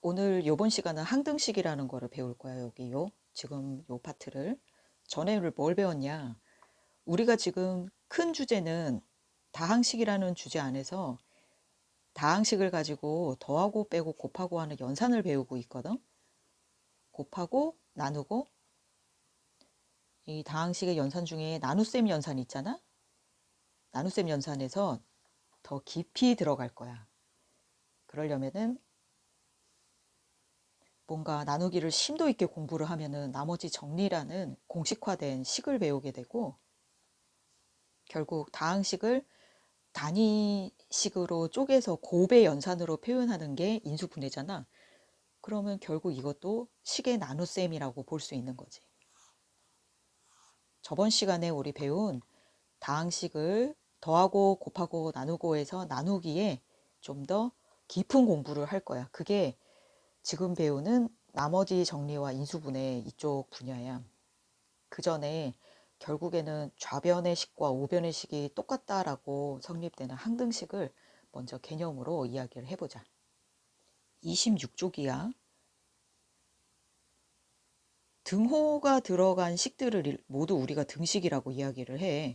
오늘 요번 시간은 항등식이라는 거를 배울 거야. 지금 요 파트를. 전에 뭘 배웠냐? 우리가 지금 큰 주제는 다항식이라는 주제 안에서 다항식을 가지고 더하고 빼고 곱하고 하는 연산을 배우고 있거든. 곱하고 나누고, 이 다항식의 연산 중에 나눗셈 연산 있잖아. 나눗셈 연산에서 더 깊이 들어갈 거야. 그러려면은 뭔가 나누기를 심도 있게 공부를 하면은 나머지 정리라는 공식화된 식을 배우게 되고, 결국 다항식을 단위식으로 쪼개서 곱의 연산으로 표현하는 게 인수분해잖아. 그러면 결국 이것도 식의 나눗셈이라고 볼 수 있는 거지. 저번 시간에 우리 배운 다항식을 더하고 곱하고 나누고 해서 나누기에 좀 더 깊은 공부를 할 거야. 그게 지금 배우는 나머지 정리와 인수분해 이쪽 분야야. 그 전에 결국에는 좌변의 식과 우변의 식이 똑같다라고 성립되는 항등식을 먼저 개념으로 이야기를 해보자. 26쪽이야. 등호가 들어간 식들을 모두 우리가 등식이라고 이야기를 해.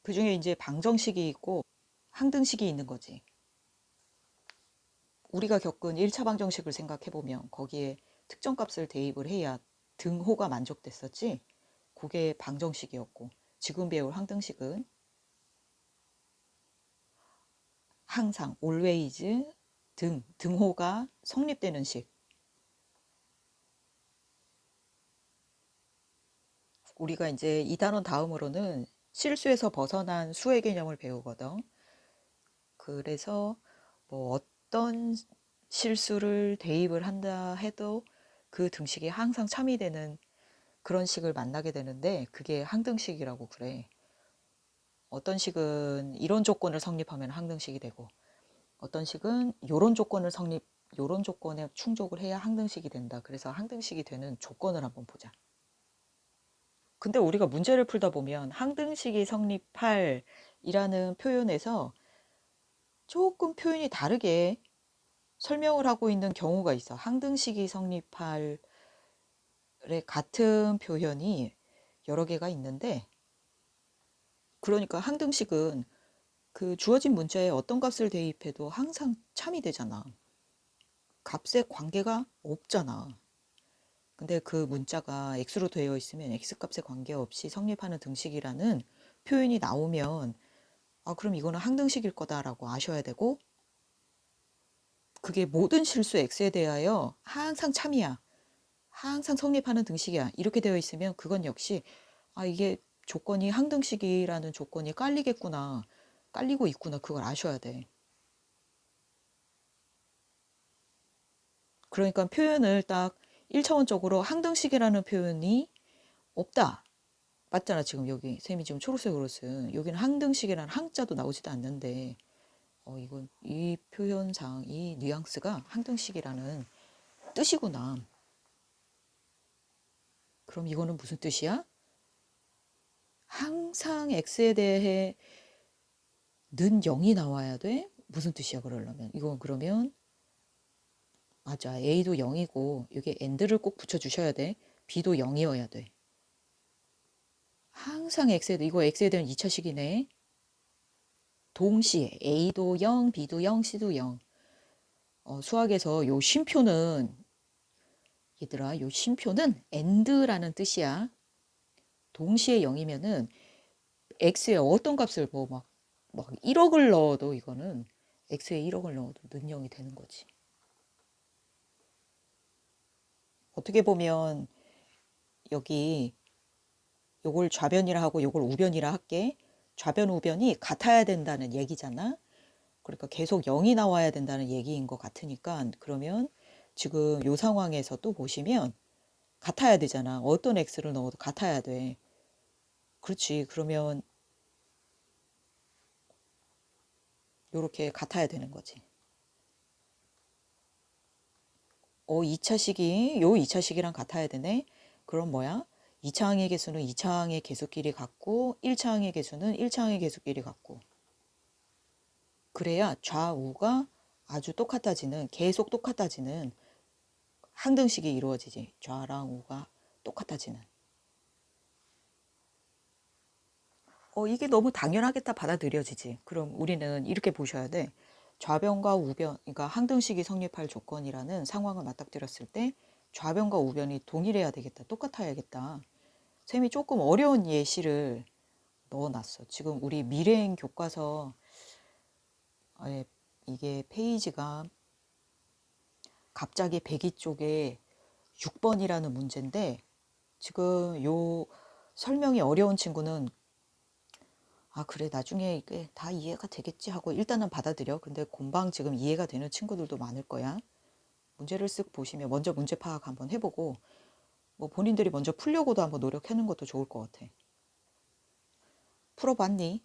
그 중에 이제 방정식이 있고 항등식이 있는 거지. 우리가 겪은 1차 방정식을 생각해보면 거기에 특정값을 대입을 해야 등호가 만족됐었지. 그게 방정식이었고, 지금 배울 항등식은 항상 always 등호가 성립되는 식. 우리가 이제 이 단원 다음으로는 실수에서 벗어난 수의 개념을 배우거든. 그래서 뭐 어떤 실수를 대입을 한다 해도 그 등식이 항상 참이되는 그런 식을 만나게 되는데, 그게 항등식이라고 그래. 어떤 식은 이런 조건을 성립하면 항등식이 되고, 어떤 식은 요런 조건에 충족을 해야 항등식이 된다. 그래서 항등식이 되는 조건을 한번 보자. 근데 우리가 문제를 풀다 보면 항등식이 성립할 이라는 표현에서 조금 표현이 다르게 설명을 하고 있는 경우가 있어. 항등식이 성립할 같은 표현이 여러 개가 있는데, 그러니까 항등식은 그 주어진 문자에 어떤 값을 대입해도 항상 참이 되잖아. 값에 관계가 없잖아. 근데 그 문자가 x로 되어 있으면 x값에 관계없이 성립하는 등식이라는 표현이 나오면, 아, 그럼 이거는 항등식일 거다라고 아셔야 되고, 그게 모든 실수 x에 대하여 항상 참이야. 항상 성립하는 등식이야. 이렇게 되어 있으면 그건 역시, 아, 이게 조건이 항등식이라는 조건이 깔리겠구나. 깔리고 있구나. 그걸 아셔야 돼. 그러니까 표현을 딱 1차원적으로 항등식이라는 표현이 없다. 맞잖아. 지금 여기 쌤이 지금 초록색으로 쓴 여기는 항등식이라는 항자도 나오지도 않는데, 이건 이 표현상 이 뉘앙스가 항등식이라는 뜻이구나. 그럼 이거는 무슨 뜻이야? 항상 x에 대해 는 0이 나와야 돼? 무슨 뜻이야 그러려면? 이건 그러면 맞아. a도 0이고 여기 and를 꼭 붙여주셔야 돼. b도 0이어야 돼. 항상 이거 x에 대한 2차식이네. 동시에 a도 0, b도 0, c도 0. 수학에서 요 쉼표는 얘들아, 요 쉼표는 and라는 뜻이야. 동시에 0이면은 x에 어떤 값을 막 1억을 넣어도 이거는 x에 1억을 넣어도 는 0이 되는 거지. 어떻게 보면 여기 요걸 좌변이라 하고 요걸 우변이라 할게. 좌변 우변이 같아야 된다는 얘기잖아. 그러니까 계속 0이 나와야 된다는 얘기인 것 같으니까, 그러면 지금 요 상황에서 또 보시면 같아야 되잖아. 어떤 x를 넣어도 같아야 돼. 그렇지. 그러면 요렇게 같아야 되는 거지. 2차식이 요 2차식이랑 같아야 되네. 그럼 뭐야? 2차 항의 개수는 2차 항의 개수끼리 같고 1차 항의 개수는 1차 항의 개수끼리 같고, 그래야 좌우가 아주 똑같아지는, 계속 똑같아지는 항등식이 이루어지지. 좌랑 우가 똑같아지는. 이게 너무 당연하겠다 받아들여지지. 그럼 우리는 이렇게 보셔야 돼. 좌변과 우변, 그러니까 항등식이 성립할 조건이라는 상황을 맞닥뜨렸을 때 좌변과 우변이 동일해야 되겠다. 똑같아야겠다. 쌤이 조금 어려운 예시를 넣어놨어. 지금 우리 미래행 교과서 이게 페이지가 갑자기 102쪽에 6번이라는 문제인데 지금 요 설명이 어려운 친구는 그래 나중에 이게 다 이해가 되겠지 하고 일단은 받아들여. 근데 금방 지금 이해가 되는 친구들도 많을 거야. 문제를 쓱 보시면 먼저 문제 파악 한번 해보고 뭐 본인들이 먼저 풀려고도 한번 노력하는 것도 좋을 것 같아. 풀어봤니?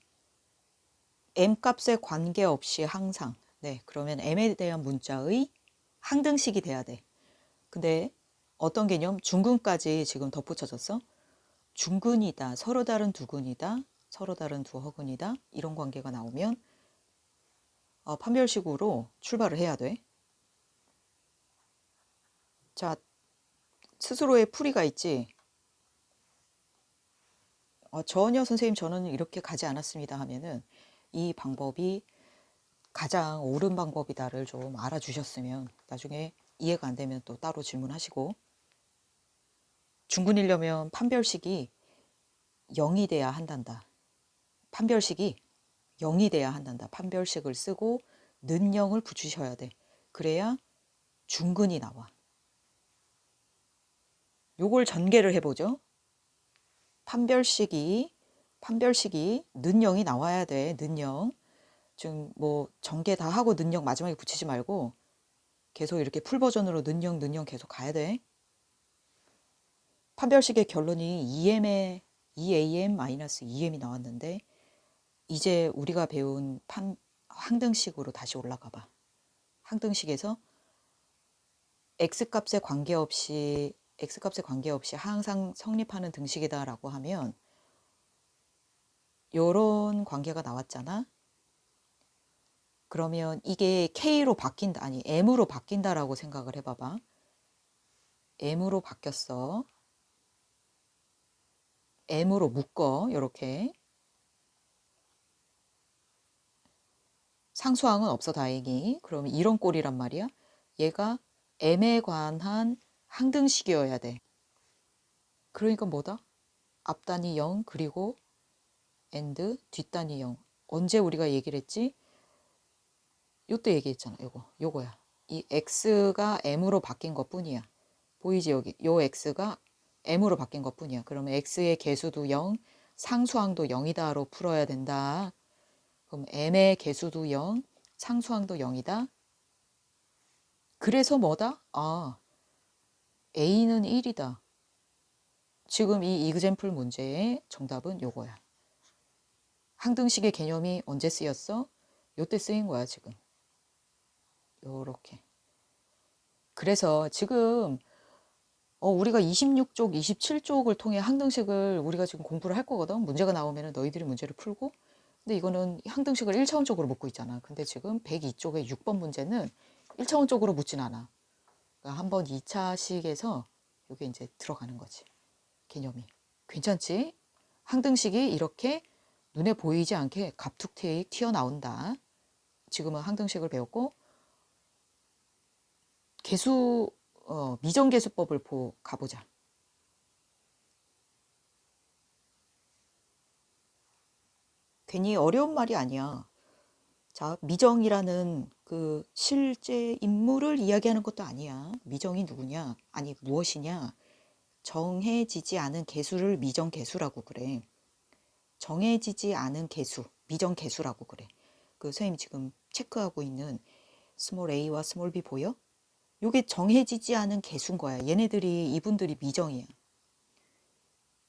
m값에 관계없이 항상. 네, 그러면 m에 대한 문자의 항등식이 돼야 돼. 근데 어떤 개념? 중근까지 지금 덧붙여졌어. 중근이다, 서로 다른 두 근이다, 서로 다른 두 허근이다, 이런 관계가 나오면 판별식으로 출발을 해야 돼. 자, 스스로의 풀이가 있지. 전혀 선생님 저는 이렇게 가지 않았습니다 하면은 이 방법이 가장 옳은 방법이다를 좀 알아주셨으면 나중에 이해가 안 되면 또 따로 질문하시고. 중근이려면 판별식이 0이 돼야 한단다. 판별식이 0이 돼야 한단다. 판별식을 쓰고 는 0을 붙이셔야 돼. 그래야 중근이 나와. 요걸 전개를 해보죠. 판별식이 는 0이 나와야 돼. 는 0. 지금 뭐 전개 다 하고 는 0 마지막에 붙이지 말고 계속 이렇게 풀 버전으로 는 0 계속 가야 돼. 판별식의 결론이 2am-2m이 나왔는데 이제 우리가 배운 항등식으로 다시 올라가 봐. 항등식에서 x값에 관계없이 항상 성립하는 등식이다라고 하면 요런 관계가 나왔잖아. 그러면 이게 k로 바뀐다, 아니 m으로 바뀐다라고 생각을 해봐봐. m으로 바뀌었어. m으로 묶어. 요렇게. 상수항은 없어 다행히. 그러면 이런 꼴이란 말이야. 얘가 m에 관한 항등식이어야 돼. 그러니까 뭐다? 앞단이 0 그리고 and 뒷단이 0. 언제 우리가 얘기를 했지? 요때 얘기했잖아. 요거야. 이 x가 m으로 바뀐 것 뿐이야. 보이지 여기? 요 x가 m으로 바뀐 것 뿐이야. 그러면 x의 개수도 0, 상수항도 0이다로 풀어야 된다. 그럼 m의 개수도 0, 상수항도 0이다. 그래서 뭐다? a는 1이다. 지금 이 이그젬플 문제의 정답은 요거야. 항등식의 개념이 언제 쓰였어? 요때 쓰인 거야 지금. 요렇게. 그래서 지금 우리가 26쪽, 27쪽을 통해 항등식을 우리가 지금 공부를 할 거거든. 문제가 나오면 너희들이 문제를 풀고. 근데 이거는 항등식을 1차원적으로 묻고 있잖아. 근데 지금 102쪽의 6번 문제는 1차원적으로 묻진 않아. 그러니까 한번 2차식에서 이게 이제 들어가는 거지. 개념이. 괜찮지? 항등식이 이렇게 눈에 보이지 않게 갑툭튀 튀어나온다. 지금은 항등식을 배웠고 개수 미정계수법을 가보자. 괜히 어려운 말이 아니야. 자, 미정이라는 그 실제 인물을 이야기하는 것도 아니야. 미정이 누구냐? 아니, 무엇이냐? 정해지지 않은 개수를 미정계수라고 그래. 정해지지 않은 개수, 미정계수라고 그래. 그 선생님 지금 체크하고 있는 스몰 a와 스몰 b 보여? 요게 정해지지 않은 개수인 거야. 이분들이 미정이야.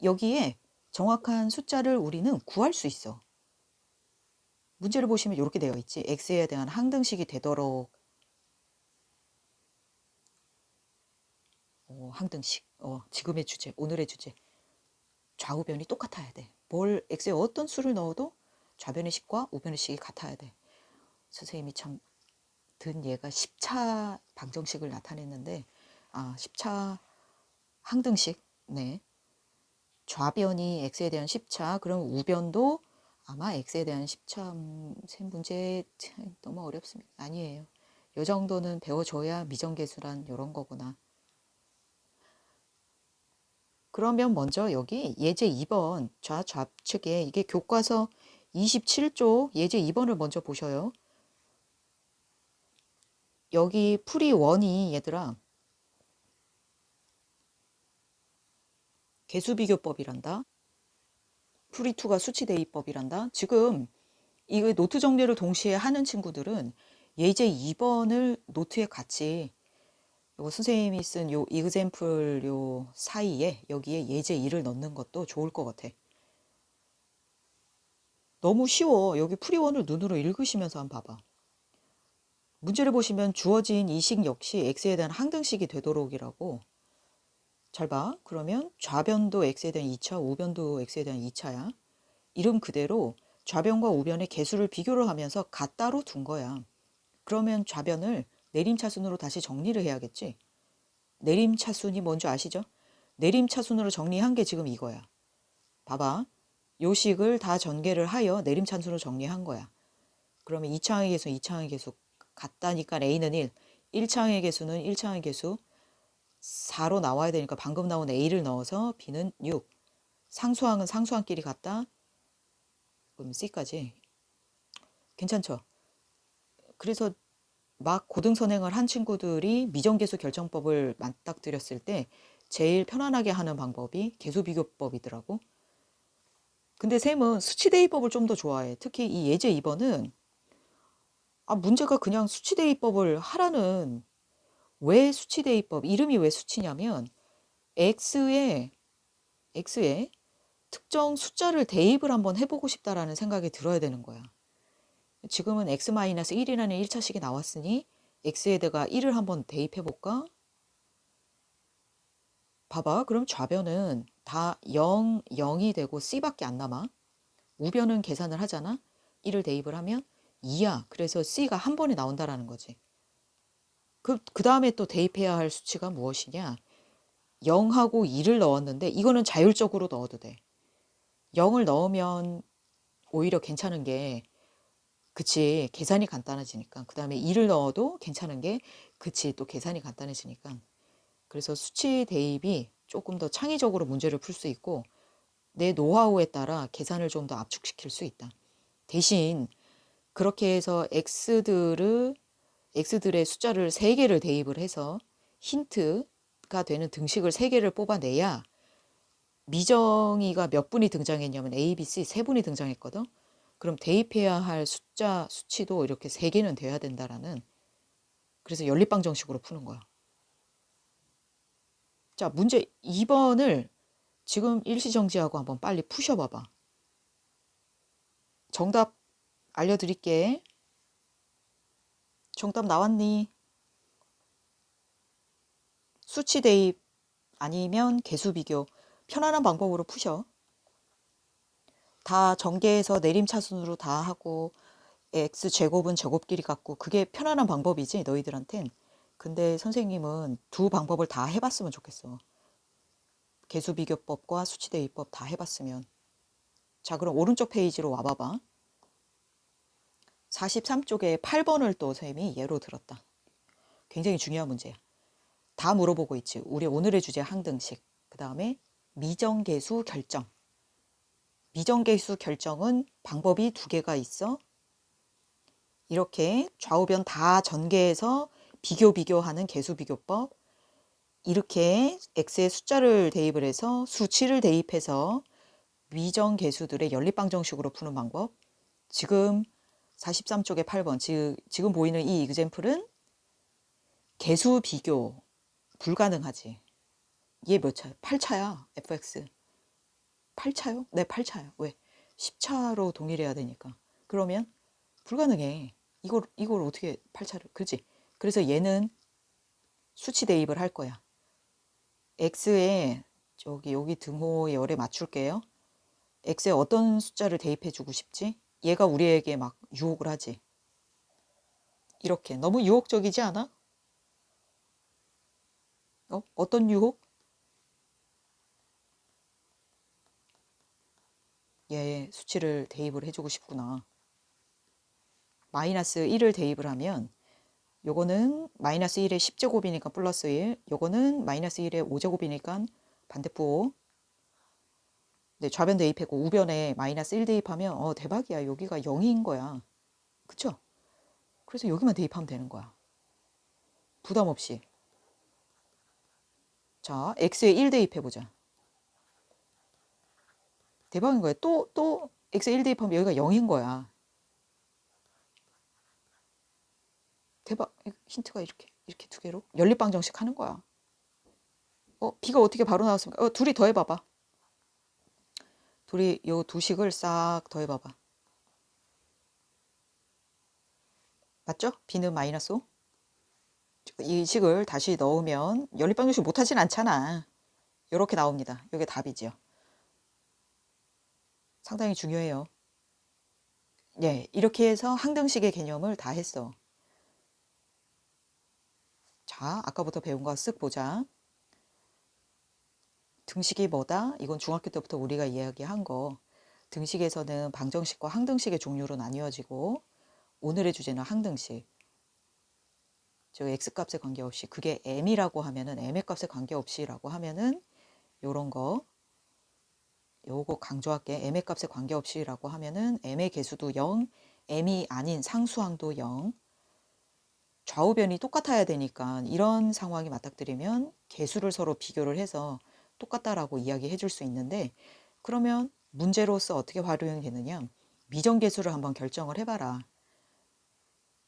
여기에 정확한 숫자를 우리는 구할 수 있어. 문제를 보시면 이렇게 되어 있지. x에 대한 항등식이 되도록 항등식. 지금의 주제, 오늘의 주제. 좌우변이 똑같아야 돼. x에 어떤 수를 넣어도 좌변의 식과 우변의 식이 같아야 돼. 선생님이 참 든 얘가 10차 방정식을 나타냈는데 10차 항등식. 네. 좌변이 x에 대한 10차. 그럼 우변도 아마 x에 대한 10차. 셈 문제 너무 어렵습니다. 아니에요. 요 정도는 배워줘야 미정계수란 이런 거구나. 그러면 먼저 여기 예제 2번 좌측에 이게 교과서 27쪽 예제 2번을 먼저 보셔요. 여기 풀이 1이 얘들아 개수비교법이란다. 풀이 2가 수치대입법이란다. 지금 이거 노트 정리를 동시에 하는 친구들은 예제 2번을 노트에 같이 요 선생님이 쓴 요 이그젬플 요 사이에 여기에 예제 2를 넣는 것도 좋을 것 같아. 너무 쉬워. 여기 풀이원을 눈으로 읽으시면서 한번 봐봐. 문제를 보시면 주어진 이 식 역시 x에 대한 항등식이 되도록이라고. 잘 봐. 그러면 좌변도 x에 대한 2차, 우변도 x에 대한 2차야. 이름 그대로 좌변과 우변의 개수를 비교를 하면서 같다로 둔 거야. 그러면 좌변을 내림차순으로 다시 정리를 해야겠지. 내림차순이 뭔지 아시죠? 내림차순으로 정리한 게 지금 이거야. 봐봐. 요 식을 다 전개를 하여 내림차순으로 정리한 거야. 그러면 2차항의 개수, 2차항의 개수 같다니까 A는 1, 1차항의 개수는 1차항의 개수 4로 나와야 되니까 방금 나온 A를 넣어서 B는 6. 상수항은 상수항끼리 같다. 그럼 C까지. 괜찮죠? 그래서 막 고등선행을 한 친구들이 미정계수 결정법을 맞닥뜨렸을 때 제일 편안하게 하는 방법이 계수비교법이더라고. 근데 쌤은 수치대입법을 좀 더 좋아해. 특히 이 예제 2번은 문제가 그냥 수치대입법을 하라는. 왜 수치대입법? 이름이 왜 수치냐면 x에 특정 숫자를 대입을 한번 해보고 싶다라는 생각이 들어야 되는 거야. 지금은 x-1이라는 1차식이 나왔으니 x에다가 1을 한번 대입해볼까? 봐봐. 그럼 좌변은 다 0, 0이 되고 c밖에 안 남아. 우변은 계산을 하잖아. 1을 대입을 하면 2야. 그래서 c가 한 번에 나온다라는 거지. 그 다음에 또 대입해야 할 수치가 무엇이냐? 0하고 2를 넣었는데 이거는 자율적으로 넣어도 돼. 0을 넣으면 오히려 괜찮은 게 그치 계산이 간단해지니까. 그 다음에 2를 넣어도 괜찮은 게 그치 또 계산이 간단해지니까. 그래서 수치 대입이 조금 더 창의적으로 문제를 풀 수 있고 내 노하우에 따라 계산을 좀 더 압축시킬 수 있다. 대신 그렇게 해서 x들의 숫자를 3개를 대입을 해서 힌트가 되는 등식을 3개를 뽑아내야 미정이가 몇 분이 등장했냐면 A, B, C 3분이 등장했거든. 그럼 대입해야 할 수치도 이렇게 3개는 돼야 된다라는. 그래서 연립방정식으로 푸는 거야. 자, 문제 2번을 지금 일시정지하고 한번 빨리 푸셔봐봐. 정답 알려드릴게. 정답 나왔니? 수치 대입 아니면 개수 비교. 편안한 방법으로 푸셔. 다 전개해서 내림차순으로 다 하고 x제곱은 제곱끼리 같고 그게 편안한 방법이지 너희들한텐. 근데 선생님은 두 방법을 다 해봤으면 좋겠어. 개수비교법과 수치대입법 다 해봤으면. 자, 그럼 오른쪽 페이지로 와봐봐. 43쪽에 8번을 또 쌤이 예로 들었다. 굉장히 중요한 문제야. 다 물어보고 있지. 우리 오늘의 주제 항등식. 그 다음에 미정계수 결정. 미정계수 결정은 방법이 2개가 있어. 이렇게 좌우변 다 전개해서 비교하는 개수비교법. 이렇게 x의 숫자를 대입을 해서 수치를 대입해서 미정계수들의 연립방정식으로 푸는 방법. 지금 43쪽에 8번 지금 보이는 이 이그젬플은 개수 비교 불가능하지. 얘 몇 차야? 8차야. fx 8차요? 네, 8차요. 왜? 10차로 동일해야 되니까. 그러면 불가능해. 이걸 어떻게 8차를, 그렇지? 그래서 얘는 수치 대입을 할 거야. x에 여기 등호의 열에 맞출게요. x에 어떤 숫자를 대입해 주고 싶지? 얘가 우리에게 막 유혹을 하지. 이렇게 너무 유혹적이지 않아? 어떤 유혹? 얘 수치를 대입을 해주고 싶구나. 마이너스 1을 대입을 하면 요거는 마이너스 1의 10제곱이니까 플러스 1, 요거는 마이너스 1의 5제곱이니까 반대부. 네, 좌변 대입했고 우변에 마이너스 1 대입하면 대박이야. 여기가 0인 거야. 그쵸? 그래서 여기만 대입하면 되는 거야. 부담 없이. 자, x에 1 대입해보자. 대박인 거야. 또 x에 1 대입하면 여기가 0인 거야. 대박. 힌트가 이렇게 두 개로 연립방정식 하는 거야. b가 어떻게 바로 나왔습니까? 둘이 더해봐봐. 둘이 요 두 식을 싹 더해봐봐. 맞죠? b는 마이너스 5. 이 식을 다시 넣으면 연립방정식 못하진 않잖아. 이렇게 나옵니다. 이게 답이죠. 상당히 중요해요. 예, 이렇게 해서 항등식의 개념을 다 했어. 자, 아까부터 배운 거 쓱 보자. 등식이 뭐다? 이건 중학교 때부터 우리가 이야기한 거. 등식에서는 방정식과 항등식의 종류로 나뉘어지고 오늘의 주제는 항등식. 저 x값에 관계없이 그게 m이라고 하면은 m의 값에 관계없이라고 하면은 요런 거 요거 강조할게. m의 값에 관계없이라고 하면은 m의 개수도 0, m이 아닌 상수항도 0. 좌우변이 똑같아야 되니까 이런 상황이 맞닥뜨리면 개수를 서로 비교를 해서 똑같다라고 이야기해 줄 수 있는데 그러면 문제로서 어떻게 활용이 되느냐? 미정계수를 한번 결정을 해봐라.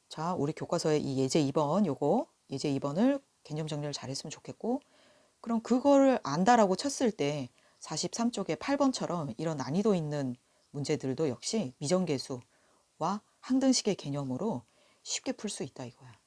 자, 우리 교과서에 이 예제 2번 요거 예제 2번을 개념 정리를 잘했으면 좋겠고 그럼 그거를 안다라고 쳤을 때 43쪽의 8번처럼 이런 난이도 있는 문제들도 역시 미정계수와 항등식의 개념으로 쉽게 풀 수 있다 이거야.